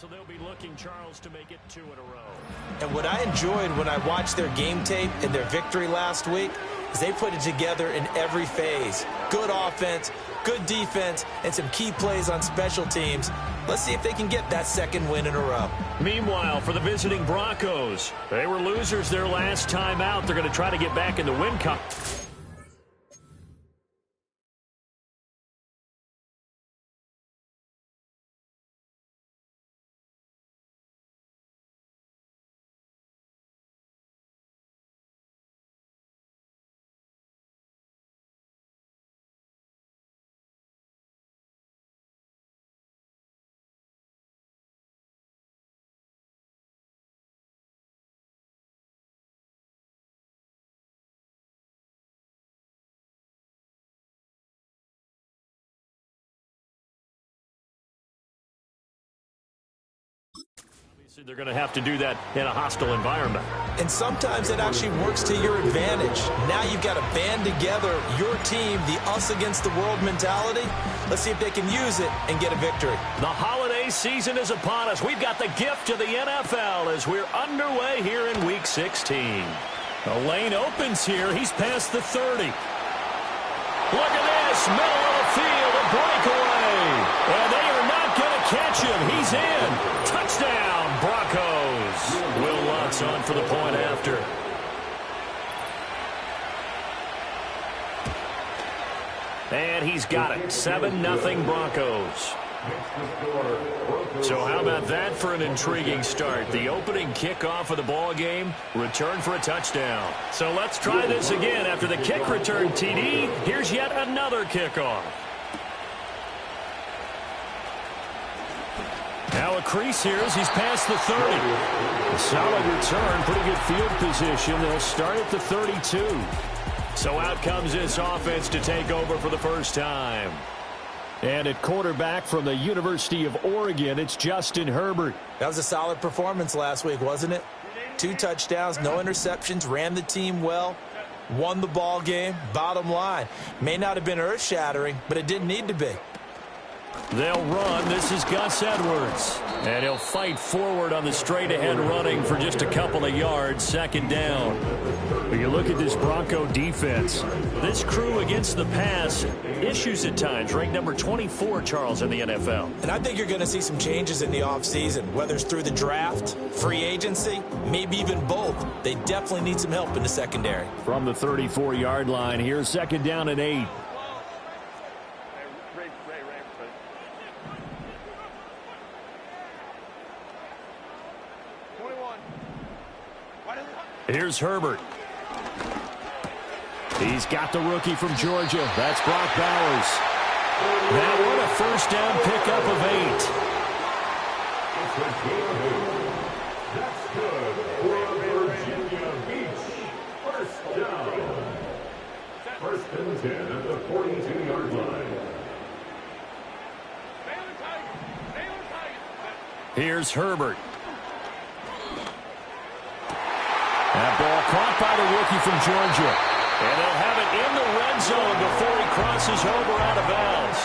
So they'll be looking, Charles, to make it 2 in a row. And what I enjoyed when I watched their game tape and their victory last week is they put it together in every phase. Good offense, good defense, and some key plays on special teams. Let's see if they can get that second win in a row. Meanwhile, for the visiting Broncos, they were losers their last time out. They're going to try to get back in the win column. They're going to have to do that in a hostile environment. And sometimes it actually works to your advantage. Now you've got to band together your team, the us against the world mentality. Let's see if they can use it and get a victory. The holiday season is upon us. We've got the gift of the NFL as we're underway here in Week 16. The lane opens here. He's past the 30. Look at this. Middle of the field, a breakaway. And they are not going to catch him. He's in. Touchdown, Broncos. Will Lutz on for the point after. And he's got it. 7-0 Broncos. So how about that for an intriguing start? The opening kickoff of the ball game, return for a touchdown. So let's try this again. After the kick return TD, here's yet another kickoff. Now a crease here as he's past the 30. A solid return, pretty good field position. They'll start at the 32. So out comes this offense to take over for the first time. And at quarterback from the University of Oregon, it's Justin Herbert. That was a solid performance last week, wasn't it? 2 touchdowns, no interceptions, ran the team well, won the ball game. Bottom line, may not have been earth-shattering, but it didn't need to be. They'll run. This is Gus Edwards. And he'll fight forward on the straight-ahead running for just a couple of yards. Second down. When you look at this Bronco defense, this crew against the pass, issues at times. Ranked number 24, Charles, in the NFL. And I think you're going to see some changes in the offseason, whether it's through the draft, free agency, maybe even both. They definitely need some help in the secondary. From the 34-yard line, here's second down and 8. Here's Herbert. He's got the rookie from Georgia. That's Brock Bowers. That one a first down pickup of 8. That's good for Virginia Beach. First down. First and 10 at the 42-yard line. Here's Herbert. That ball caught by the rookie from Georgia. And they'll have it in the red zone before he crosses over out of bounds.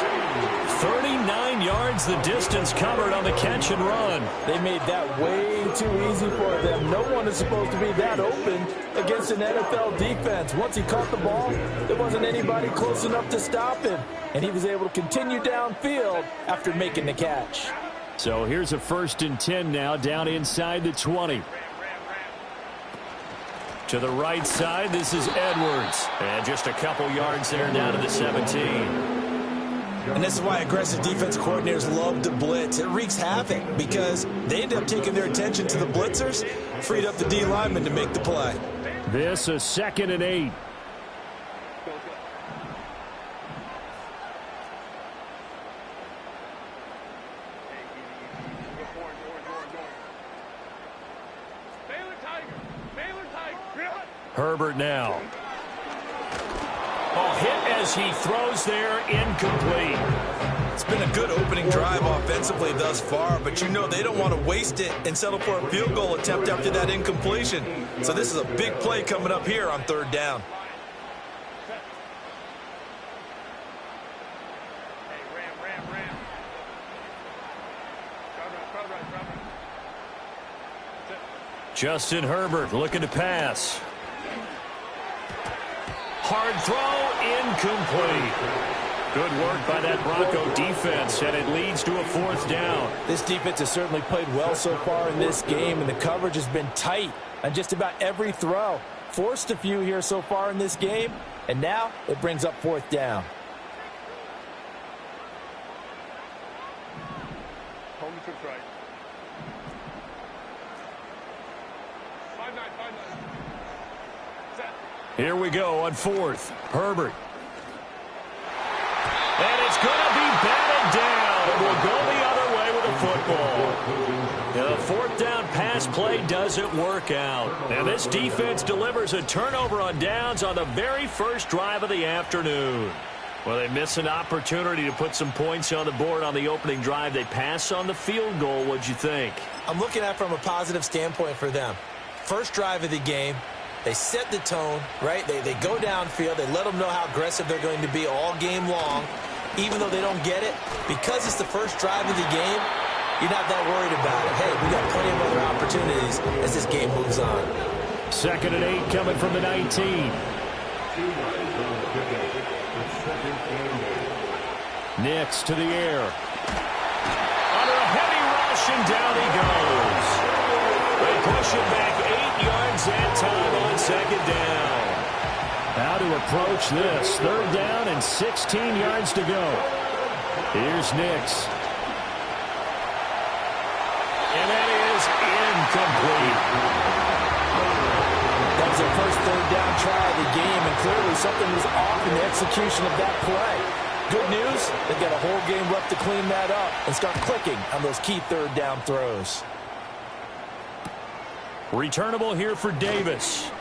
39 yards the distance covered on the catch and run. They made that way too easy for them. No one is supposed to be that open against an NFL defense. Once he caught the ball, there wasn't anybody close enough to stop him. And he was able to continue downfield after making the catch. So here's a first and 10 now, down inside the 20. To the right side, this is Edwards. And just a couple yards there down to the 17. And this is why aggressive defense coordinators love to blitz. It wreaks havoc because they end up taking their attention to the blitzers, freed up the D lineman to make the play. This a second and 8. Herbert now. Hit as he throws there, incomplete. It's been a good opening drive offensively thus far, but you know they don't want to waste it and settle for a field goal attempt after that incompletion. So this is a big play coming up here on third down. Justin Herbert looking to pass. Hard throw, incomplete. Good work by that Bronco defense, and it leads to a 4th down. This defense has certainly played well so far in this game, and the coverage has been tight on just about every throw. Forced a few here so far in this game, and now it brings up 4th down. Home to try. 5-9. Set. Here we go on 4th. Herbert. And it's going to be batted down. It will go the other way with a football. The 4th down pass play doesn't work out. And this defense delivers a turnover on downs on the very first drive of the afternoon. Well, they miss an opportunity to put some points on the board on the opening drive. They pass on the field goal. What'd you think? I'm looking at it from a positive standpoint for them. First drive of the game. They set the tone, right? They go downfield. They let them know how aggressive they're going to be all game long. Even though they don't get it, because it's the first drive of the game, you're not that worried about it. Hey, we got plenty of other opportunities as this game moves on. 2nd and 8 coming from the 19. Nix to the air. Under a heavy rush, and down he goes. They push him back 8 yards that time on 2nd down. How to approach this. 3rd down and 16 yards to go. Here's Nix. And that is incomplete. That was their first 3rd down try of the game, and clearly something was off in the execution of that play. Good news, they've got a whole game left to clean that up and start clicking on those key 3rd down throws. Returnable here for Davis.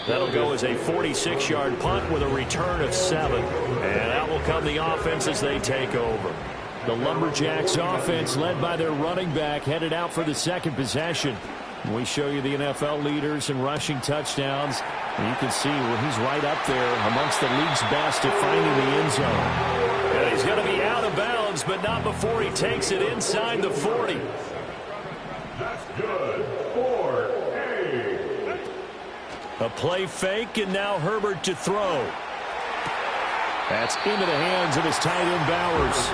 That'll go as a 46-yard punt with a return of 7. And out will come the offense as they take over. The Lumberjacks offense, led by their running back, headed out for the 2nd possession. We show you the NFL leaders in rushing touchdowns. And you can see where he's right up there amongst the league's best at finding the end zone. And he's going to be out of bounds, but not before he takes it inside the 40. That's good. 4-8. A play fake, and now Herbert to throw. That's into the hands of his tight end Bowers.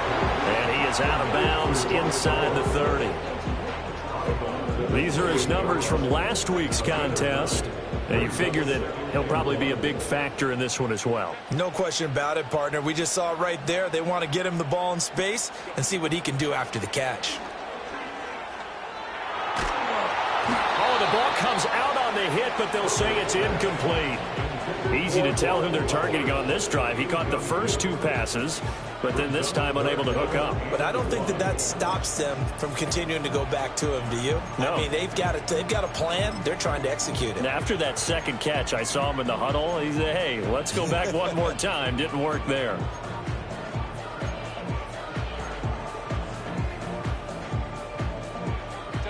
And he is out of bounds inside the 30. These are his numbers from last week's contest. And you figure that he'll probably be a big factor in this one as well. No question about it, partner. We just saw it right there. They want to get him the ball in space and see what he can do after the catch. Oh, the ball comes out on the hit, but they'll say it's incomplete. Easy to tell who they're targeting on this drive. He caught the first 2 passes, but then this time unable to hook up. But I don't think that stops them from continuing to go back to him, do you? No. I mean, they've got a plan. They're trying to execute it. And after that 2nd catch, I saw him in the huddle. He said, hey, let's go back one more time. Didn't work there.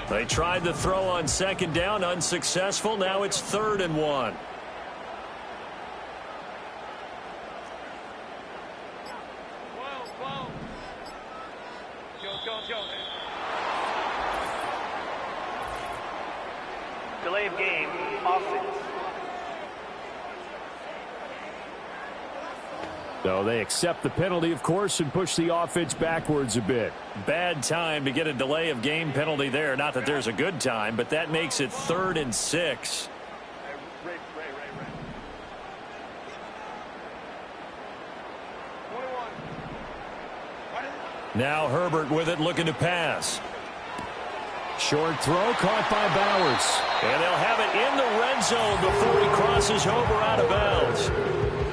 They tried the throw on 2nd down, unsuccessful. Now it's 3rd and 1. Delay of game, offense. So they accept the penalty, of course, and push the offense backwards a bit. Bad time to get a delay of game penalty there. Not that there's a good time, but that makes it 3rd and 6. Now Herbert with it, looking to pass. Short throw caught by Bowers. And they'll have it in the red zone before he crosses over out of bounds.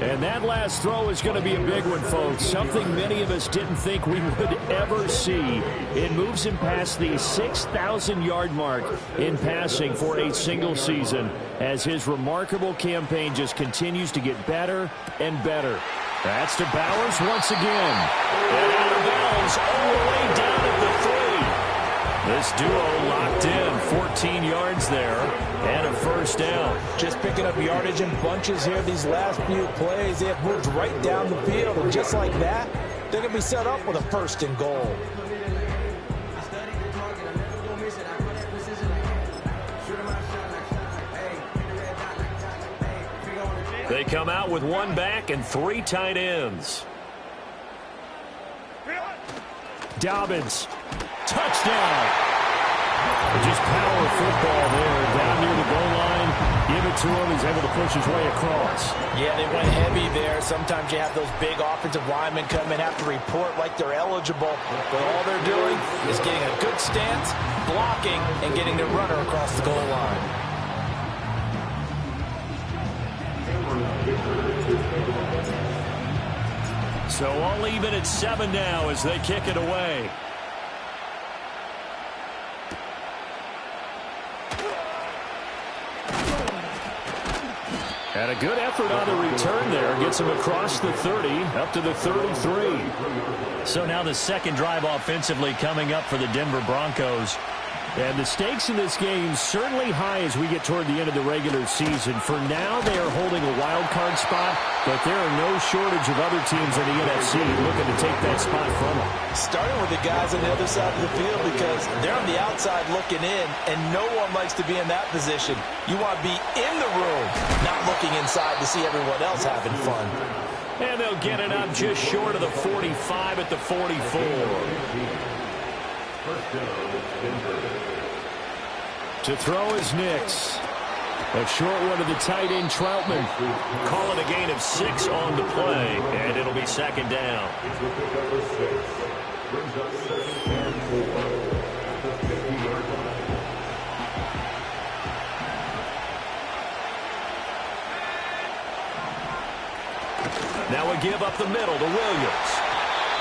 And that last throw is going to be a big one, folks. Something many of us didn't think we would ever see. It moves him past the 6,000-yard mark in passing for a single season as his remarkable campaign just continues to get better and better. That's to Bowers once again. And out of bounds all the way down at the 3. This duo locked in, 14 yards there, and a 1st down. Just picking up yardage in bunches here these last few plays. They have moved right down the field, and just like that, they're going to be set up with a 1st and goal. They come out with one back and 3 tight ends. Dobbins, touchdown. Just power football there, down near the goal line. Give it to him. He's able to push his way across. Yeah, they went heavy there. Sometimes you have those big offensive linemen come in, have to report like they're eligible. But all they're doing is getting a good stance, blocking, and getting their runner across the goal line. So all even at 7 now as they kick it away. And a good effort on the return there. Gets him across the 30, up to the 33. So now the second drive offensively coming up for the Denver Broncos. And the stakes in this game certainly high as we get toward the end of the regular season. For now, they are holding a wild card spot, but there are no shortage of other teams in the NFC looking to take that spot from them. Starting with the guys on the other side of the field because they're on the outside looking in, and no one likes to be in that position. You want to be in the room, not looking inside to see everyone else having fun. And they'll get it up just short of the 45 at the 44. To throw is Nix. A short one to the tight end, Troutman. Call it a gain of 6 on the play, and it'll be second down. Now we give up the middle to Williams.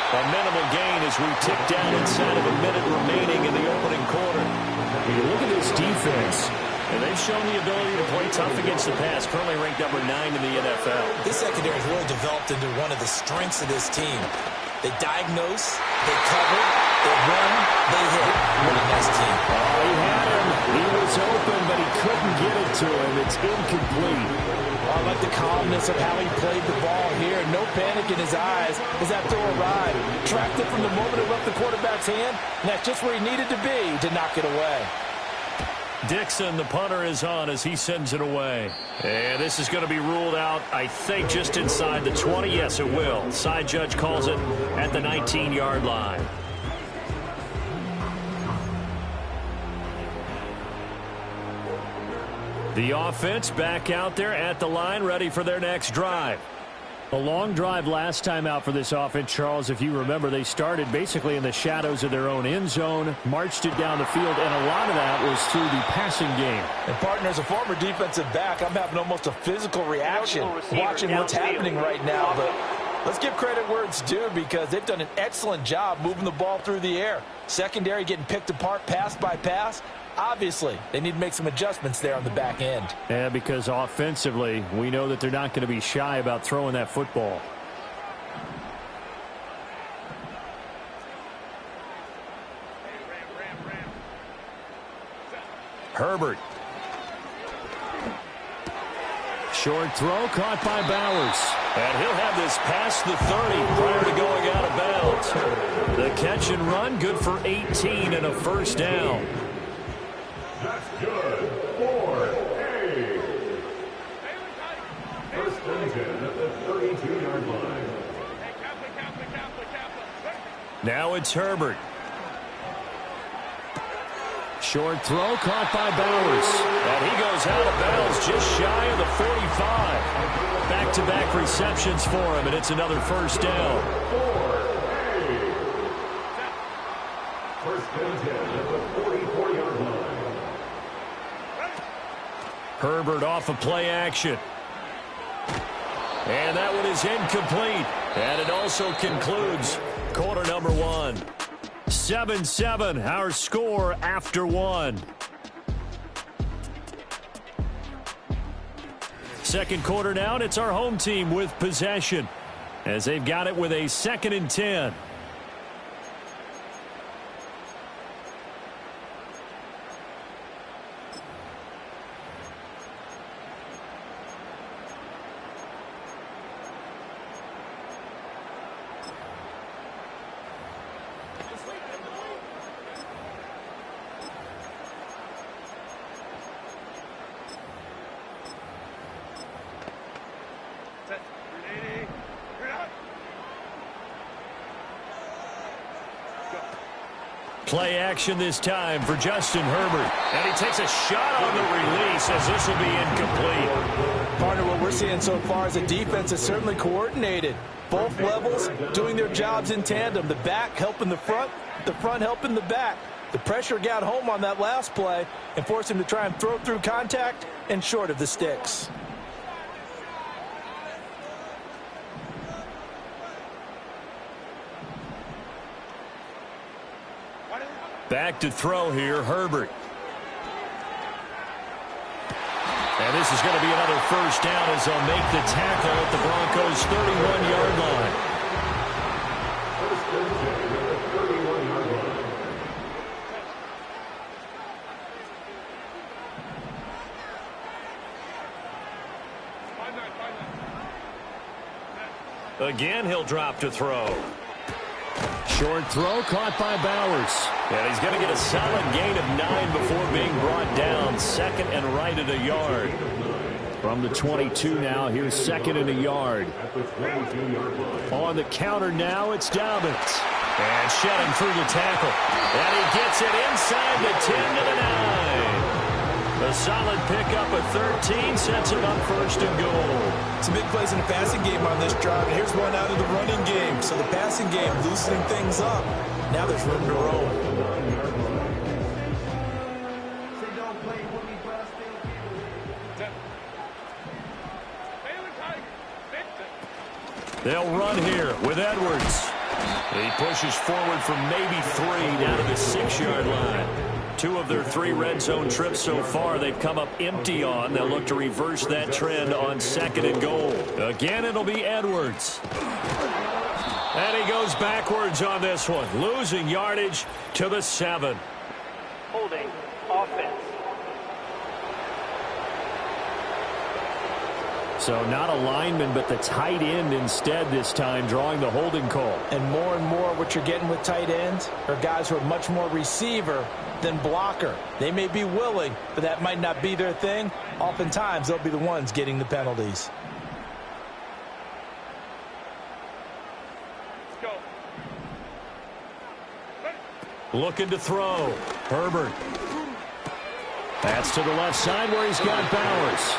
A minimal gain as we tick down inside of a minute remaining in the opening quarter. When you look at this defense, and they've shown the ability to play tough against the pass, currently ranked number 9 in the NFL. This secondary has really developed into one of the strengths of this team. They diagnose, they cover, they run, they hit. What a nice team. Oh, he had him. He was open, but he couldn't get it to him. It's incomplete. I like the calmness of how he played the ball here. No panic in his eyes as that throw arrived. Tracked it from the moment it left the quarterback's hand, and that's just where he needed to be to knock it away. Dixon, the punter, is on as he sends it away. And this is going to be ruled out, I think, just inside the 20. Yes, it will. Side judge calls it at the 19-yard line. The offense back out there at the line, ready for their next drive. A long drive last time out for this offense, Charles. If you remember, they started basically in the shadows of their own end zone, marched it down the field, and a lot of that was through the passing game. And, partner, as a former defensive back, I'm having almost a physical reaction watching what's happening right now. But let's give credit where it's due because they've done an excellent job moving the ball through the air. Secondary getting picked apart pass by pass. Obviously, they need to make some adjustments there on the back end. Yeah, because offensively, we know that they're not going to be shy about throwing that football. Herbert. Short throw caught by Bowers. And he'll have this past the 30 prior to going out of bounds. The catch and run, good for 18 and a first down. That's good for A. First and 10 at the 32-yard line. Now it's Herbert. Short throw caught by Bowers. And he goes out of bounds just shy of the 45. Back-to-back receptions for him, and it's another first down. First and 10 at the 44-yard line. Herbert off of play action. And that one is incomplete. And it also concludes quarter number 1. 7-7, our score after 1. Second quarter now, and it's our home team with possession as they've got it with a 2nd and 10. Play action this time for Justin Herbert. And he takes a shot on the release as this will be incomplete. Partner, what we're seeing so far is a defense is certainly coordinated. Both levels doing their jobs in tandem. The back helping the front helping the back. The pressure got home on that last play and forced him to try and throw through contact and short of the sticks. Back to throw here, Herbert. And this is going to be another first down as they'll make the tackle at the Broncos' 31-yard line. First and 10 at the 31-yard line. Again, he'll drop to throw. Short throw caught by Bowers. And he's going to get a solid gain of 9 before being brought down. Second and right at a yard. From the 22 now, here's second and a yard. At the 22-yard line. On the counter now, it's Dobbins. And shedding through the tackle. And he gets it inside the 10 to the 9. A solid pickup of 13 sets him up first and goal. Some big plays in the passing game on this drive, and here's one out of the running game. So the passing game loosening things up. Now there's room to roll. They'll run here with Edwards. He pushes forward from maybe 3 down to the 6-yard line. 2 of their 3 red zone trips so far they've come up empty on. They'll look to reverse that trend on second and goal. Again, it'll be Edwards. And he goes backwards on this one, losing yardage to the 7. Holding. Offense. So not a lineman, but the tight end instead this time, drawing the holding call. And more what you're getting with tight ends are guys who are much more receiver than blocker. They may be willing, but that might not be their thing. Oftentimes, they'll be the ones getting the penalties. Let's go. Looking to throw. Herbert. That's to the left side where he's got Bowers.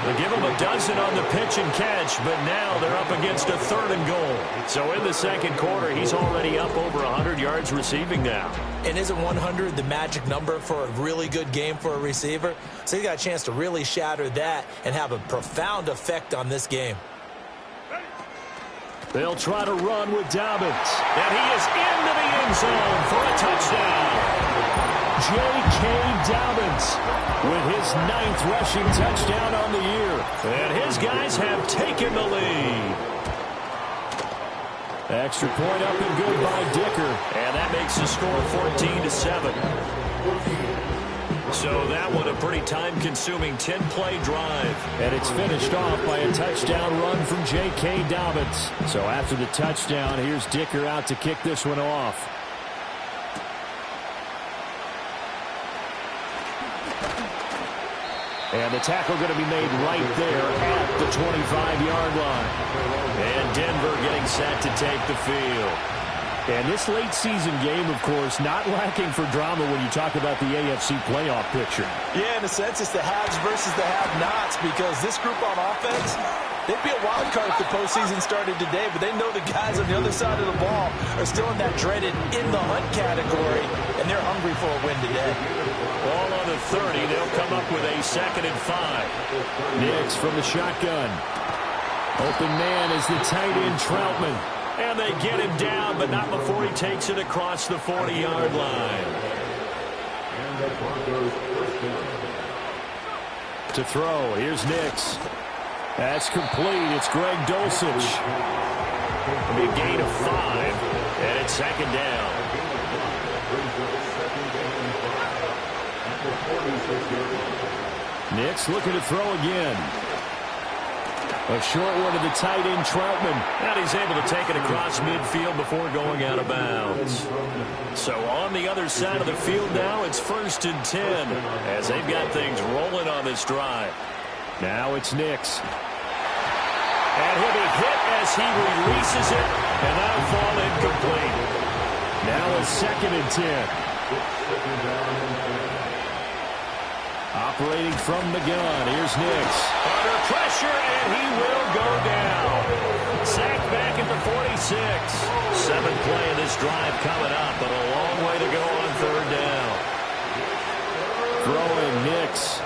They give him a dozen on the pitch and catch, but now they're up against a 3rd and goal. So in the second quarter, he's already up over 100 yards receiving now. And isn't 100 the magic number for a really good game for a receiver? So he got a chance to really shatter that and have a profound effect on this game. They'll try to run with Dobbins. And he is into the end zone for a touchdown. J.K. Dobbins with his 9th rushing touchdown on the year. And his guys have taken the lead. Extra point up and good by Dicker. And that makes the score 14-7. So that one a pretty time-consuming 10-play drive. And it's finished off by a touchdown run from J.K. Dobbins. So after the touchdown, here's Dicker out to kick this one off. And the tackle going to be made right there at the 25-yard line. And Denver getting set to take the field. And this late season game, of course, not lacking for drama when you talk about the AFC playoff picture. Yeah, in a sense, it's the haves versus the have-nots, because this group on offense, they'd be a wild card if the postseason started today, but they know the guys on the other side of the ball are still in that dreaded in-the-hunt category, and they're hungry for a win today. Ball on the 30. They'll come up with a 2nd and 5. Nix from the shotgun. Open man is the tight end Troutman. And they get him down, but not before he takes it across the 40-yard line. And the Broncos first down. To throw, here's Nix. That's complete. It's Greg Dulcich. It'll be a gain of 5, and it's 2nd down. Nix looking to throw again. A short one to the tight end, Troutman. And he's able to take it across midfield before going out of bounds. So on the other side of the field now, it's 1st and 10 as they've got things rolling on this drive. Now it's Nix. And he'll be hit as he releases it, and that'll fall incomplete. Now a 2nd and 10. Operating from the gun, here's Nix. Under pressure, and he will go down. Sacked back at the 46. 7th play of this drive coming up, but a long way to go on 3rd down. Throwing Nix.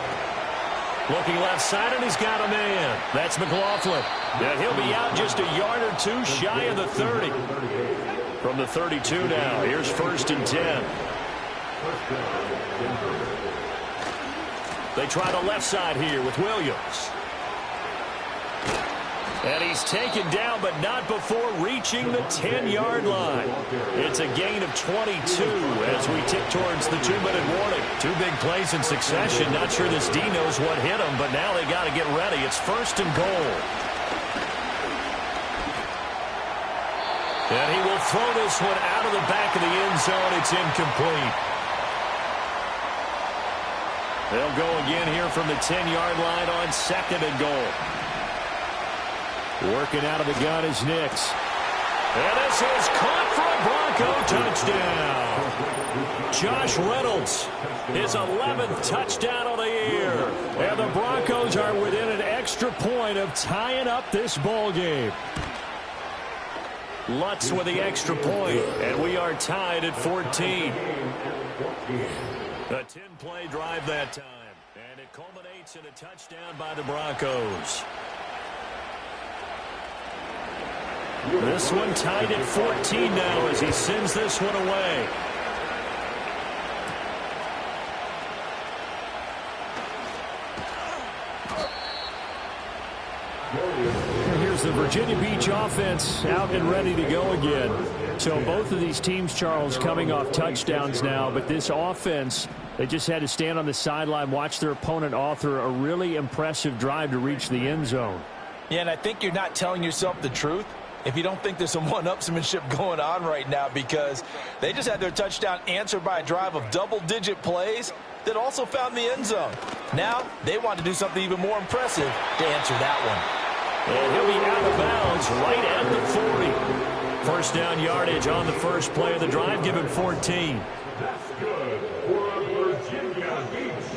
Looking left side, and he's got a man. That's McLaughlin. Yeah, he'll be out just a yard or two shy of the 30. From the 32 now, here's 1st and 10. They try the left side here with Williams. And he's taken down, but not before reaching the 10-yard line. It's a gain of 22 as we tick towards the 2-minute warning. 2 big plays in succession. Not sure this D knows what hit him, but now they got to get ready. It's 1st and goal. And he will throw this one out of the back of the end zone. It's incomplete. They'll go again here from the 10-yard line on 2nd and goal. Working out of the gun is Nix. And this is caught for a Bronco touchdown. Josh Reynolds, his 11th touchdown of the year. And the Broncos are within an extra point of tying up this ball game. Lutz with the extra point, and we are tied at 14. A 10-play drive that time, and it culminates in a touchdown by the Broncos. This one tied at 14 now as he sends this one away. Here's the Virginia Beach offense out and ready to go again. So both of these teams, Charles, coming off touchdowns now, but this offense, they just had to stand on the sideline, watch their opponent author a really impressive drive to reach the end zone. Yeah, and I think you're not telling yourself the truth if you don't think there's some one-upsmanship going on right now, because they just had their touchdown answered by a drive of double-digit plays that also found the end zone. Now they want to do something even more impressive to answer that one. And he'll be out of bounds right at the 40. 1st down yardage on the first play of the drive, give him 14. That's good for Virginia Beach.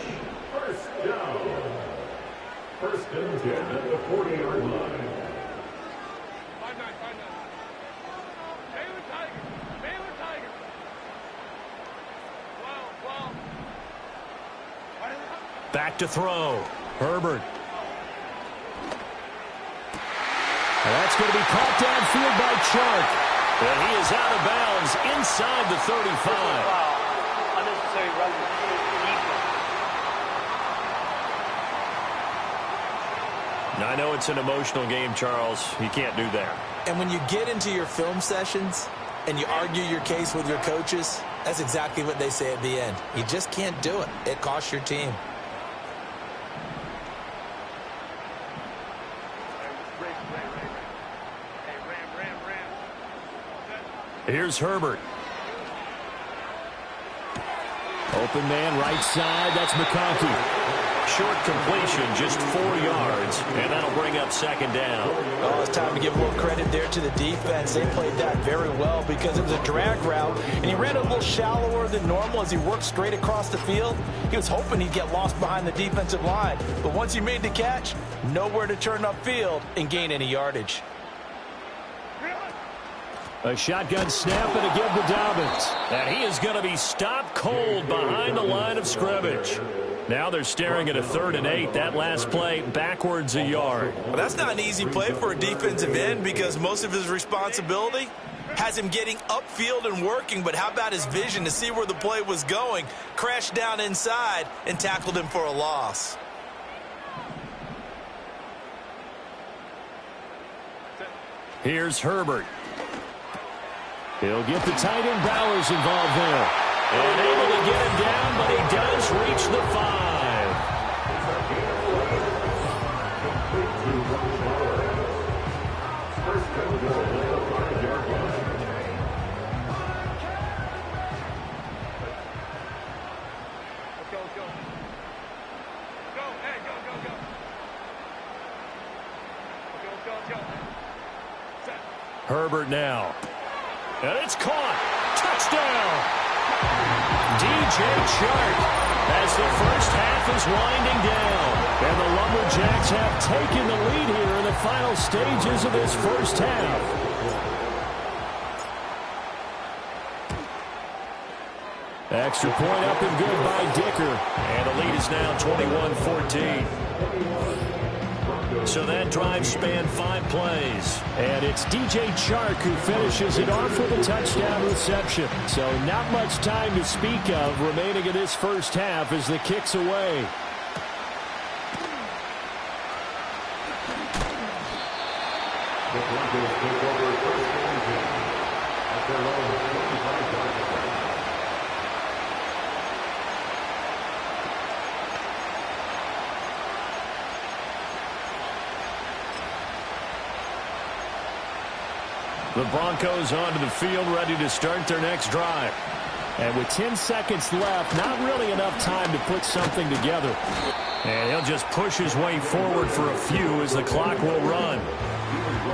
1st down. 1st and 10 at the 40-yard line. Back to throw. Herbert. That's going to be caught downfield by Chark. And he is out of bounds inside the 35. Unnecessary run. Now, I know it's an emotional game, Charles. You can't do that. And when you get into your film sessions and you argue your case with your coaches, that's exactly what they say at the end. You just can't do it. It costs your team. Here's Herbert. Open man right side. That's McConkey. Short completion, just 4 yards, and that'll bring up 2nd down. Oh, it's time to give a little credit there to the defense. They played that very well because it was a drag route, and he ran a little shallower than normal as he worked straight across the field. He was hoping he'd get lost behind the defensive line, but once he made the catch, nowhere to turn upfield and gain any yardage. A shotgun snap and a give to Dobbins. And he is going to be stopped cold behind the line of scrimmage. Now they're staring at a 3rd and 8. That last play backwards a yard. Well, that's not an easy play for a defensive end because most of his responsibility has him getting upfield and working, but how about his vision to see where the play was going, crashed down inside, and tackled him for a loss. Here's Herbert. He'll get the tight end Bowers involved there. And able to get him down, but he does reach the 5. Herbert now. And it's caught. touchdown. DJ Chark as the first half is winding down. And the Lumberjacks have taken the lead here in the final stages of this first half. Extra point up and good by Dicker. And the lead is now 21-14. So that drive spanned 5 plays. And it's DJ Chark who finishes it off with a touchdown reception. So not much time to speak of remaining in this first half as the kick's away. The Broncos take over first and 10 at their own 25-yard line. The Broncos onto the field, ready to start their next drive. And with 10 seconds left, not really enough time to put something together. And he'll just push his way forward for a few as the clock will run.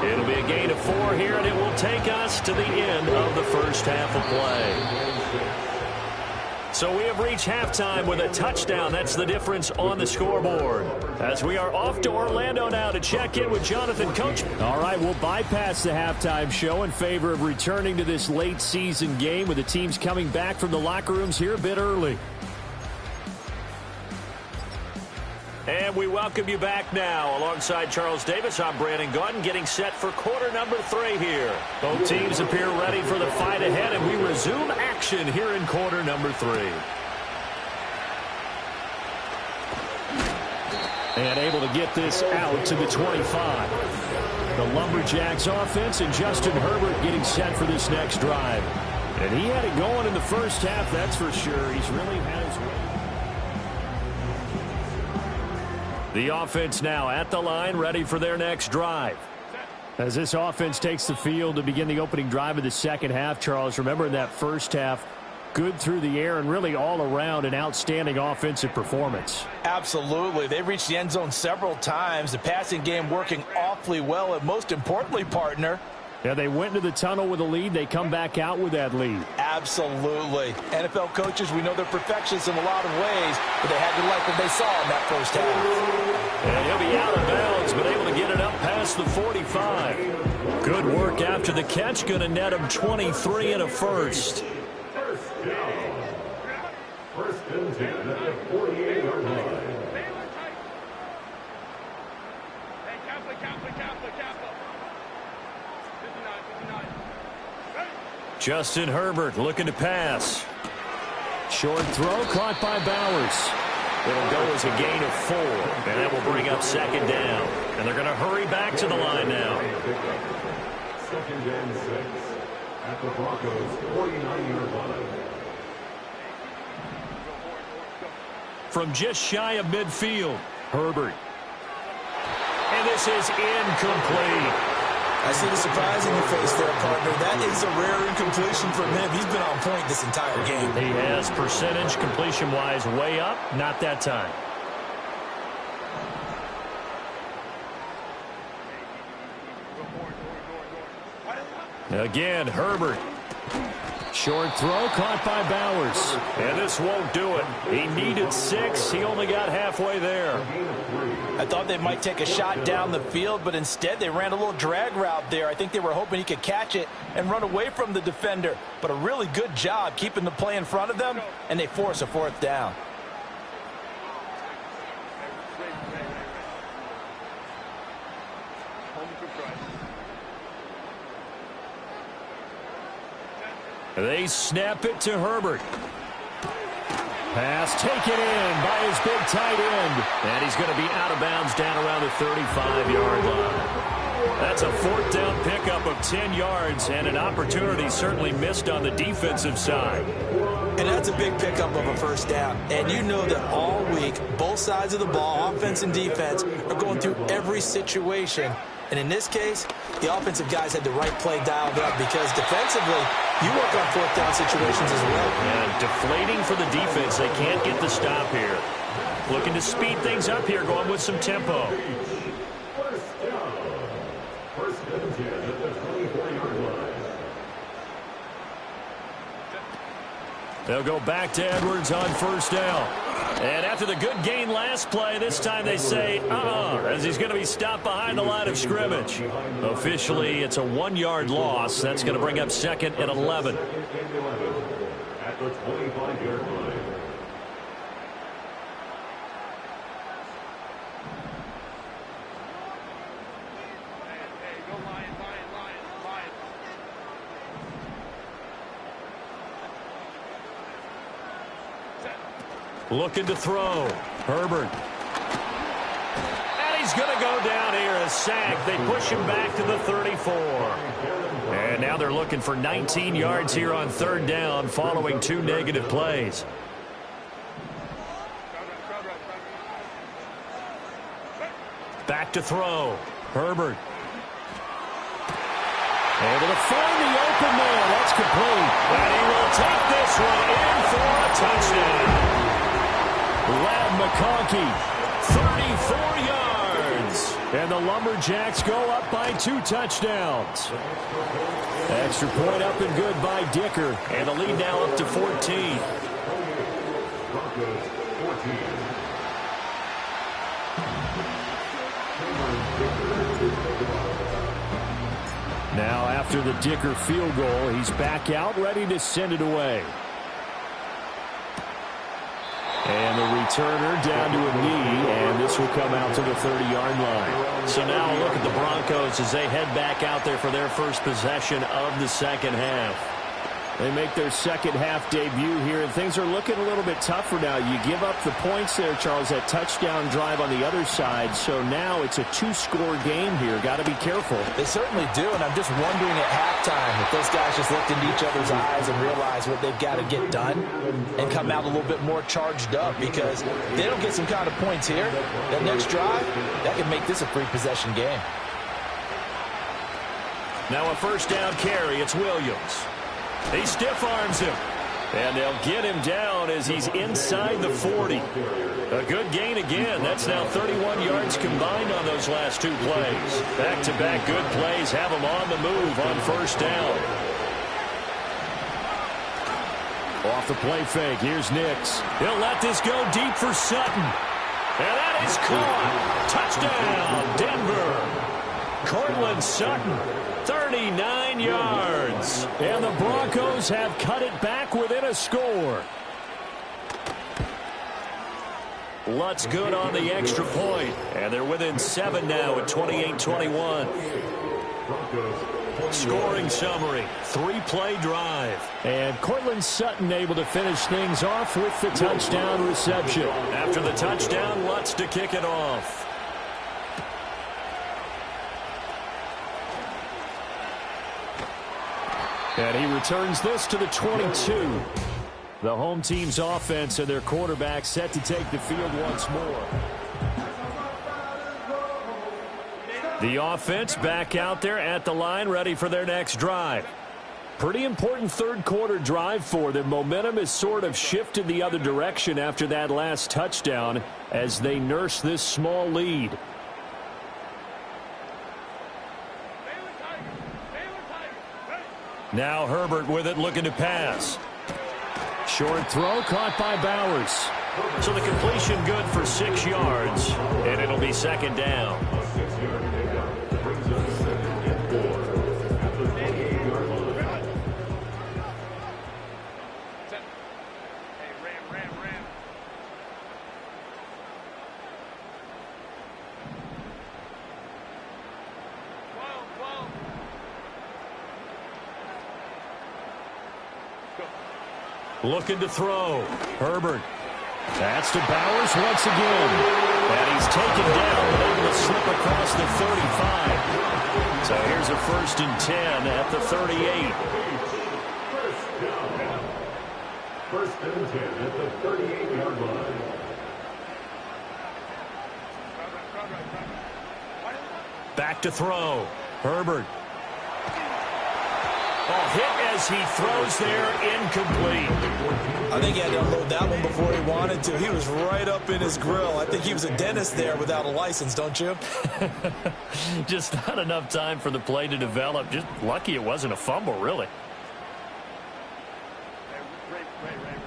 It'll be a gain of 4 here, and it will take us to the end of the first half of play. So we have reached halftime with a touchdown. That's the difference on the scoreboard. As we are off to Orlando now to check in with Jonathan Coachman. All right, we'll bypass the halftime show in favor of returning to this late season game with the teams coming back from the locker rooms here a bit early. And we welcome you back now. Alongside Charles Davis, I'm Brandon Gaudin, getting set for quarter number 3 here. Both teams appear ready for the fight ahead, and we resume action here in quarter number 3. And able to get this out to the 25. The Lumberjacks offense and Justin Herbert getting set for this next drive. And he had it going in the first half, that's for sure. He's really had his way. The offense now at the line, ready for their next drive. As this offense takes the field to begin the opening drive of the second half, Charles, remember in that first half, good through the air and really all around an outstanding offensive performance. Absolutely. They reached the end zone several times. The passing game working awfully well, and most importantly, partner, yeah, they went into the tunnel with a lead. They come back out with that lead. Absolutely. NFL coaches, we know they're perfectionists in a lot of ways, but they had to like what they saw in that first half. And he'll be out of bounds, but able to get it up past the 45. Good work after the catch. Going to net him 23 and a first. First down. First and 10 at the 48-yard line. Justin Herbert looking to pass. Short throw caught by Bowers. It'll go as a gain of 4, and that will bring up second down. And they're going to hurry back to the line now. Second and 6 at the Broncos' 49-yard line. From just shy of midfield, Herbert. And this is incomplete. I see the surprise in your face there, partner. That is a rare incompletion from him. He's been on point this entire game. He has percentage completion-wise way up. Not that time. Again, Herbert. Short throw caught by Bowers. And this won't do it. He needed 6. He only got halfway there. I thought they might take a shot down the field, but instead they ran a little drag route there. I think they were hoping he could catch it and run away from the defender. But a really good job keeping the play in front of them, and they force a 4th down. They snap it to Herbert. Pass taken in by his big tight end. And he's going to be out of bounds down around the 35-yard line. That's a 4th down pickup of 10 yards and an opportunity certainly missed on the defensive side. And that's a big pickup of a 1st down. And you know that all week, both sides of the ball, offense and defense, are going through every situation. And in this case, the offensive guys had the right play dialed up because defensively, you work on 4th down situations as well. And deflating for the defense. They can't get the stop here. Looking to speed things up here, going with some tempo. First down. First and 10 at the 24-yard line. They'll go back to Edwards on first down. And after the good gain last play, this time they say, as he's going to be stopped behind the line of scrimmage. Officially, it's a 1-yard loss. That's going to bring up 2nd and 11. At the 25-yard line. Looking to throw. Herbert. And he's going to go down here, a sack. They push him back to the 34. And now they're looking for 19 yards here on 3rd down following 2 negative plays. Back to throw. Herbert. Able to find the open man. That's complete. And he will take this one in for a touchdown. Ladd McConkey, 34 yards. And the Lumberjacks go up by 2 touchdowns. Extra point up and good by Dicker. And the lead now up to 14. Broncos 14. Now after the Dicker field goal, he's back out, ready to send it away. And the returner down to a knee, and this will come out to the 30-yard line. So now a look at the Broncos as they head back out there for their first possession of the second half. They make their second half debut here, and things are looking a little bit tougher now. You give up the points there, Charles, that touchdown drive on the other side. So now it's a 2-score game here. Got to be careful. They certainly do, and I'm just wondering at halftime if those guys just looked into each other's eyes and realized what they've got to get done and come out a little bit more charged up, because if they don't get some kind of points here, that next drive, that could make this a 3-possession game. Now a first down carry. It's Williams. He stiff-arms him. And they'll get him down as he's inside the 40. A good gain again. That's now 31 yards combined on those last 2 plays. Back-to-back good plays have him on the move on first down. Off the play fake. Here's Nix. He'll let this go deep for Sutton. And that is caught. Touchdown, Denver. Cortland Sutton, 39 yards. And the Broncos have cut it back within a score. Lutz good on the extra point. And they're within 7 now at 28-21. Scoring summary, 3-play drive. And Cortland Sutton able to finish things off with the touchdown reception. After the touchdown, Lutz to kick it off. And he returns this to the 22. The home team's offense and their quarterback set to take the field once more. The offense back out there at the line, ready for their next drive. Pretty important third-quarter drive for them. Momentum has sort of shifted the other direction after that last touchdown as they nurse this small lead. Now Herbert with it, looking to pass. Short throw caught by Bowers. So the completion good for 6 yards, and it'll be second down. Looking to throw. Herbert. That's to Bowers once again. And he's taken down, but able to slip across the 35. So here's a 1st and 10 at the 38. First and 10 at the 38-yard line. Back to throw. Herbert. Oh, hit as he throws there, incomplete. I think he had to unload that one before he wanted to. He was right up in his grill. I think he was a dentist there without a license, don't you? Just not enough time for the play to develop. Just lucky it wasn't a fumble, really. Ray.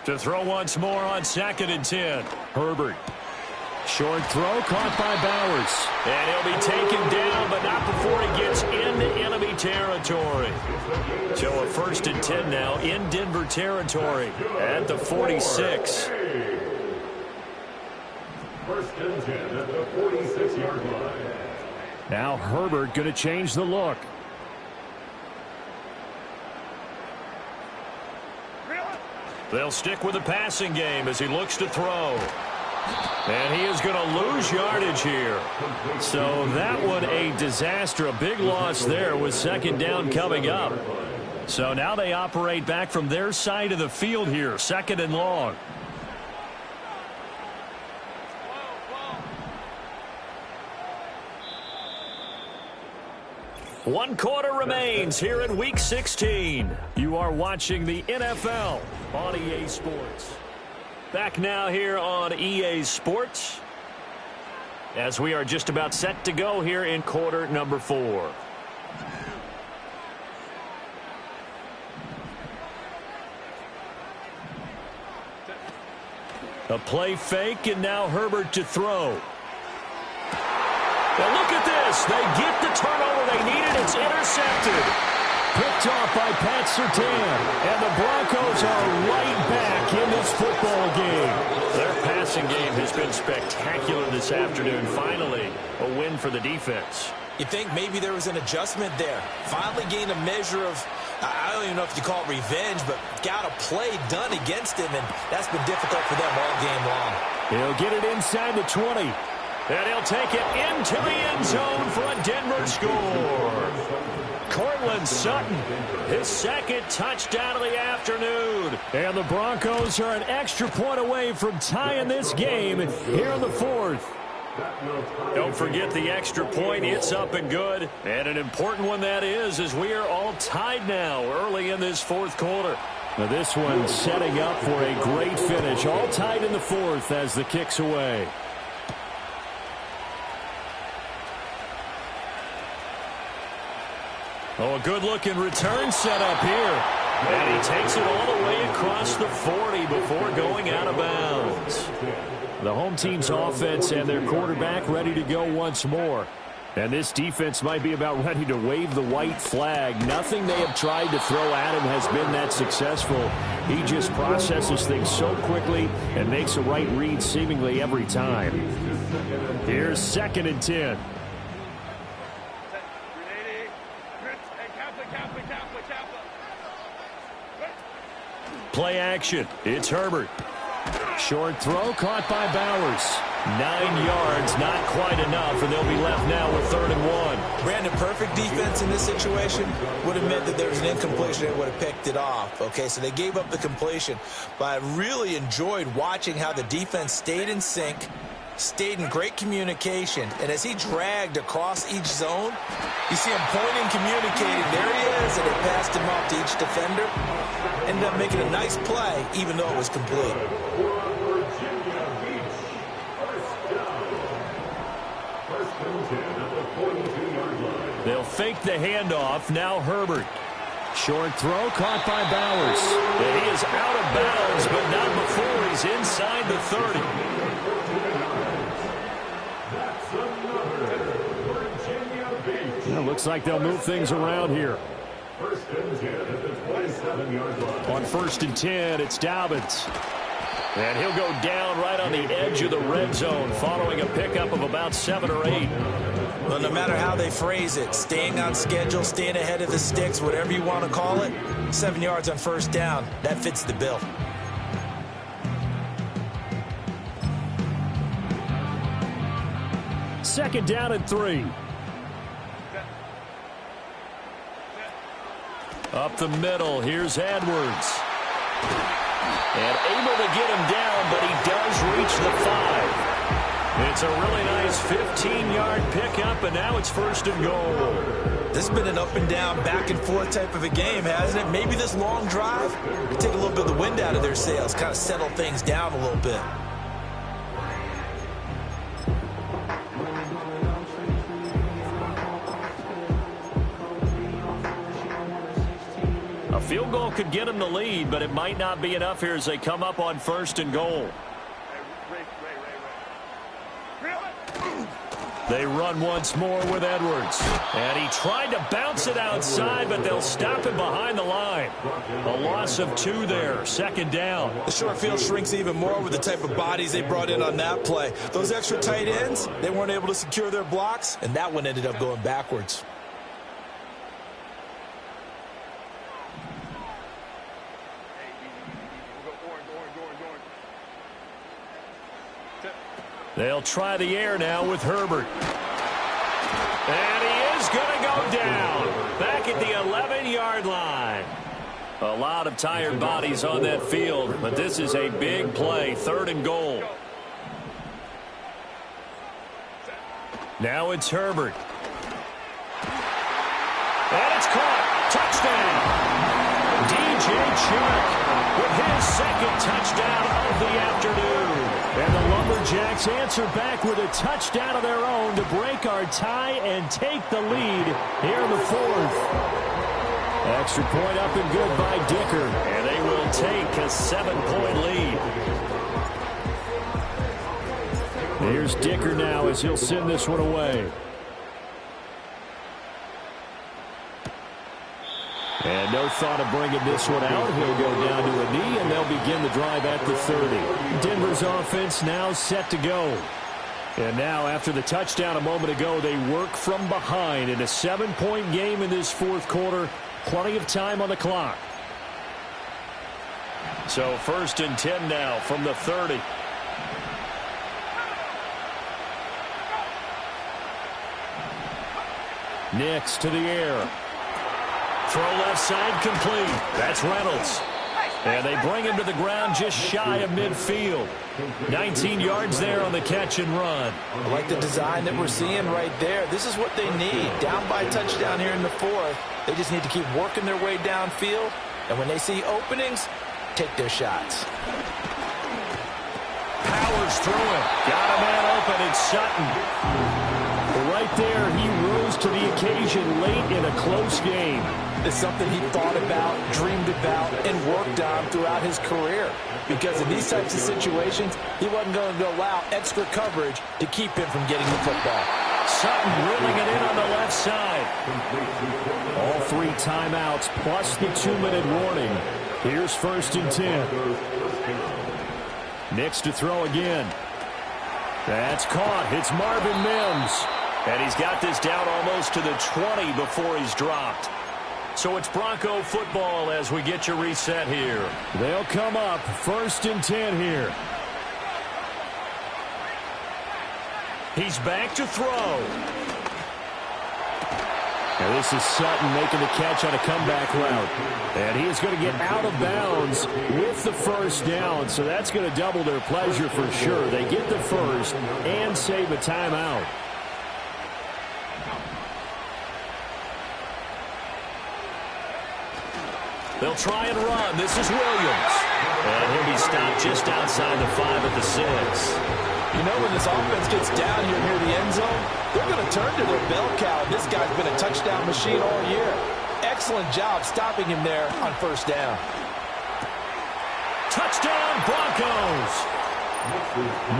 To throw once more on 2nd and 10. Herbert. Short throw caught by Bowers. And he'll be taken down, but not before he gets into enemy territory. So a 1st and 10 now in Denver territory at the 46. 1st and 10 at the 46-yard line. Now Herbert going to change the look. They'll stick with the passing game as he looks to throw. And he is going to lose yardage here. So that one a disaster. A big loss there with 2nd down coming up. So now they operate back from their side of the field here. 2nd and long. One quarter remains here in Week 16. You are watching the NFL on EA Sports. Back now here on EA Sports as we are just about set to go here in quarter number 4. A play fake, and now Herbert to throw. Now look at this. They get the turnover they needed. It's intercepted. Picked off by Pat Surtain. And the Broncos are right back in this football game. Their passing game has been spectacular this afternoon. Finally, a win for the defense. You think maybe there was an adjustment there. Finally gained a measure of, I don't even know if you call it revenge, but got a play done against him, and that's been difficult for them all game long. He'll get it inside the 20. And he'll take it into the end zone for a Denver score. Courtland Sutton, his 2nd touchdown of the afternoon. And the Broncos are an extra point away from tying this game here in the 4th. Don't forget the extra point. It's up and good. And an important one that is, as we are all tied now early in this 4th quarter. Now this one setting up for a great finish. All tied in the 4th as the kick's away. Oh, a good-looking return set up here. And he takes it all the way across the 40 before going out of bounds. The home team's offense and their quarterback ready to go once more. And this defense might be about ready to wave the white flag. Nothing they have tried to throw at him has been that successful. He just processes things so quickly and makes a right read seemingly every time. Here's 2nd and 10. Play action. It's Herbert. Short throw caught by Bowers. 9 yards, not quite enough, and they'll be left now with 3rd and 1. Brandon, perfect defense in this situation would have meant that there was an incompletion and would have picked it off. Okay, so they gave up the completion, but I really enjoyed watching how the defense stayed in sync, stayed in great communication, and as he dragged across each zone, you see him pointing, communicating. There he is, and they passed him off to each defender. Ended up making a nice play, even though it was complete. They'll fake the handoff. Now Herbert. Short throw caught by Bowers. And he is out of bounds, but not before he's inside the 30. It looks like they'll move things around here. 1st and 10 at the 27-yard line. On 1st and 10, it's Dobbins. And he'll go down right on the edge of the red zone following a pickup of about 7 or 8. Well, no matter how they phrase it, staying on schedule, staying ahead of the sticks, whatever you want to call it, 7 yards on 1st down, that fits the bill. Second down and 3. Up the middle, here's Edwards. And able to get him down, but he does reach the 5. It's a really nice 15-yard pickup, and now it's 1st and goal. This has been an up-and-down, back-and-forth type of a game, hasn't it? Maybe this long drive could take a little bit of the wind out of their sails, kind of settle things down a little bit. A field goal could get them the lead, but it might not be enough here as they come up on 1st and goal. They run once more with Edwards. And he tried to bounce it outside, but they'll stop him behind the line. A loss of 2 there, 2nd down. The short field shrinks even more with the type of bodies they brought in on that play. Those extra tight ends, they weren't able to secure their blocks, and that one ended up going backwards. They'll try the air now with Herbert. And he is going to go down. Back at the 11-yard line. A lot of tired bodies on that field, but this is a big play. 3rd and goal. Now it's Herbert. And it's caught. Touchdown. DJ Chark with his 2nd touchdown of the afternoon. And the Lumberjacks answer back with a touchdown of their own to break our tie and take the lead here in the 4th. Extra point up and good by Dicker. And they will take a 7-point lead. Here's Dicker now as he'll send this one away. And no thought of bringing this one out. He'll go down to a knee, and they'll begin the drive at the 30. Denver's offense now set to go. And now, after the touchdown a moment ago, they work from behind in a 7-point game in this 4th quarter. Plenty of time on the clock. So 1st and 10 now from the 30. Nix to the air. Throw left side complete. That's Reynolds. And they bring him to the ground just shy of midfield. 19 yards there on the catch and run. I like the design that we're seeing right there. This is what they need. Down by touchdown here in the 4th. They just need to keep working their way downfield. And when they see openings, take their shots. Powers through it. Got a man open. It's Sutton. Right there, he rose to the occasion late in a close game. It's something he thought about, dreamed about, and worked on throughout his career. Because in these types of situations, he wasn't going to allow extra coverage to keep him from getting the football. Sutton reeling it in on the left side. All 3 timeouts plus the 2-minute warning. Here's 1st and 10. Nix to throw again. That's caught. It's Marvin Mims. And he's got this down almost to the 20 before he's dropped. So it's Bronco football as we get your reset here. They'll come up 1st and 10 here. He's back to throw. And this is Sutton making the catch on a comeback route. And he is going to get out of bounds with the 1st down. So that's going to double their pleasure for sure. They get the 1st and save a timeout. They'll try and run. This is Williams. And he'll be stopped just outside the 5 at the 6. You know, when this offense gets down here near the end zone, they're going to turn to their bell cow. This guy's been a touchdown machine all year. Excellent job stopping him there on 1st down. Touchdown, Broncos.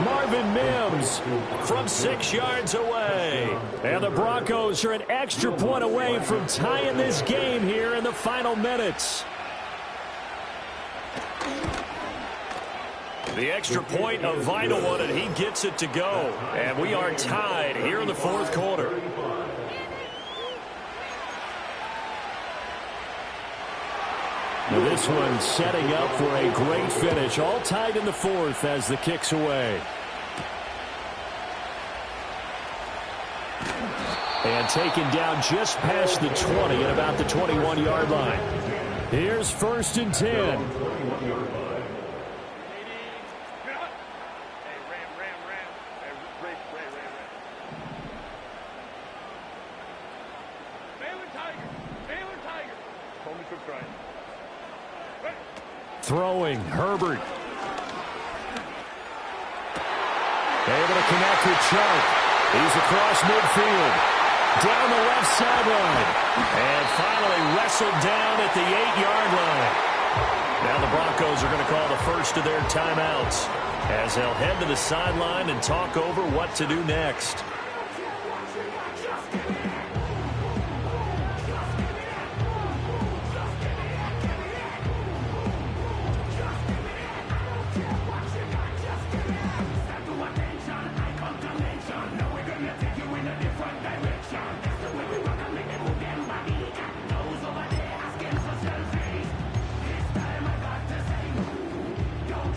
Marvin Mims from 6 yards away. And the Broncos are an extra point away from tying this game here in the final minutes. The extra point, a vital one, and he gets it to go. And we are tied here in the 4th quarter. Now this one setting up for a great finish. All tied in the 4th as the kick's away. And taken down just past the 20 at about the 21-yard line. Here's 1st and 10. Throwing, Herbert. Able to connect with Chark. He's across midfield. Down the left sideline. And finally wrestled down at the 8-yard line. Now the Broncos are going to call the first of their timeouts as they'll head to the sideline and talk over what to do next.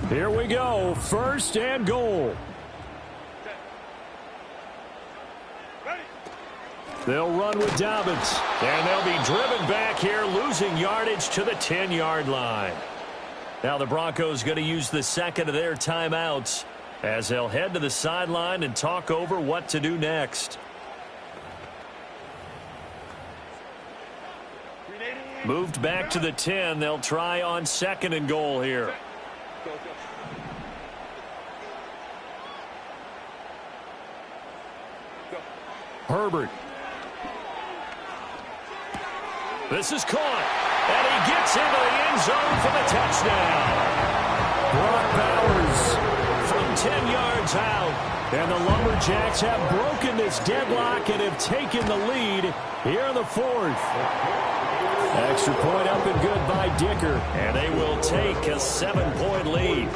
Here we go, first and goal. They'll run with Dobbins, and they'll be driven back here, losing yardage to the 10-yard line. Now the Broncos going to use the second of their timeouts as they'll head to the sideline and talk over what to do next. Moved back to the 10. They'll try on second and goal here. Herbert. This is caught. And he gets into the end zone for the touchdown. Brock Bowers from 10 yards out. And the Lumberjacks have broken this deadlock and have taken the lead here in the fourth. Extra point up and good by Dicker. And they will take a 7-point lead.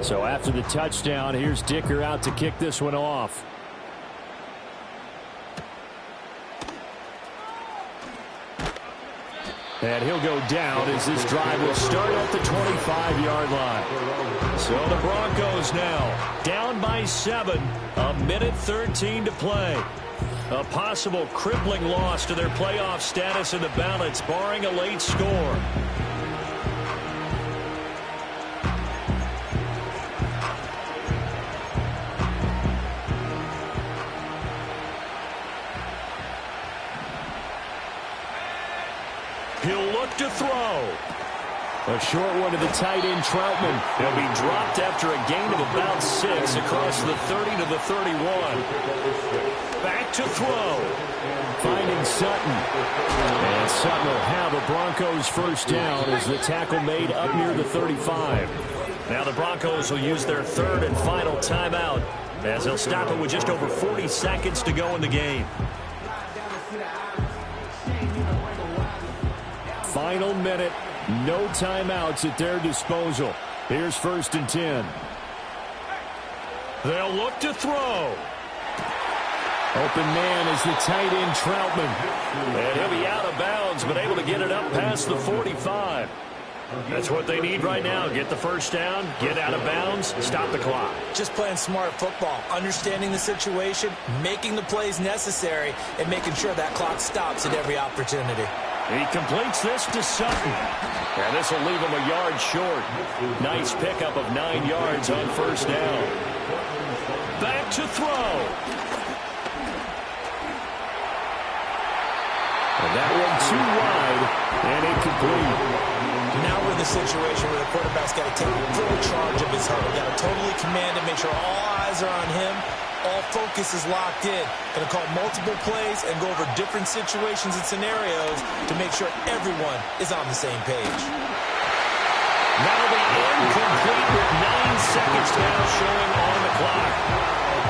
So after the touchdown, here's Dicker out to kick this one off. And he'll go down as this drive will start at the 25-yard line. So the Broncos now down by 7, a minute 13 to play. A possible crippling loss to their playoff status in the balance, barring a late score. He'll look to throw. A short one to the tight end, Troutman. He'll be dropped after a gain of about 6 across the 30 to the 31. Back to throw. Finding Sutton. And Sutton will have a Broncos first down as the tackle made up near the 35. Now the Broncos will use their third and final timeout as they'll stop it with just over 40 seconds to go in the game. Final minute, no timeouts at their disposal. Here's first and 10. They'll look to throw. Open man is the tight end, Troutman. And he'll be out of bounds, but able to get it up past the 45. That's what they need right now. Get the first down, get out of bounds, stop the clock. Just playing smart football, understanding the situation, making the plays necessary, and making sure that clock stops at every opportunity. He completes this to Sutton. And this will leave him a yard short. Nice pickup of 9 yards on first down. Back to throw. And that one too wide and incomplete. Now we're in the situation where the quarterback's got to take full charge of his huddle. Got to totally command it, make sure all eyes are on him. All focus is locked in. Going to call multiple plays and go over different situations and scenarios to make sure everyone is on the same page. That'll be incomplete with 9 seconds now showing on the clock.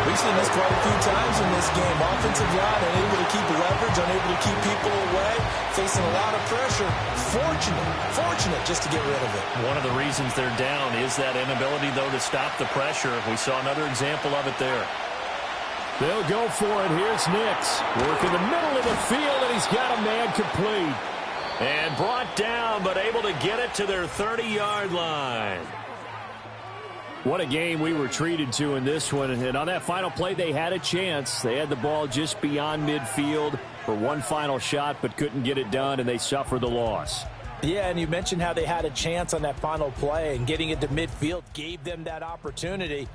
We've seen this quite a few times in this game. Offensive line unable to keep leverage, unable to keep people away, facing a lot of pressure. Fortunate just to get rid of it. One of the reasons they're down is that inability, though, to stop the pressure. We saw another example of it there. They'll go for it. Here's Nix. Work in the middle of the field, and he's got a man complete. And brought down, but able to get it to their 30-yard line. What a game we were treated to in this one. And on that final play, they had a chance. They had the ball just beyond midfield for one final shot, but couldn't get it done, and they suffered the loss. Yeah, and you mentioned how they had a chance on that final play, and getting it to midfield gave them that opportunity.